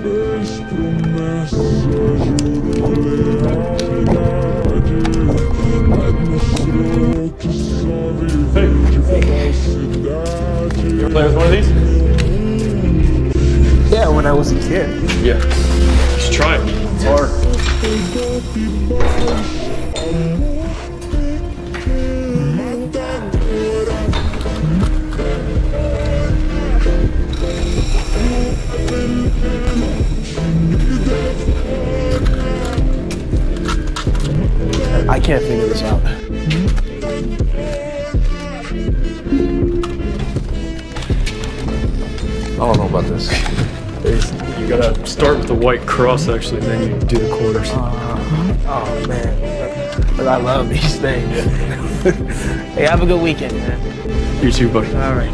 Hey, you ever play with one of these? Yeah, when I was a kid. Yeah. You should try it. It's hard. I can't figure this out. I don't know about this. You gotta start with the white cross actually, and then you do the quarters. Oh man, but I love these things. Hey, have a good weekend, man. You too, buddy. All right.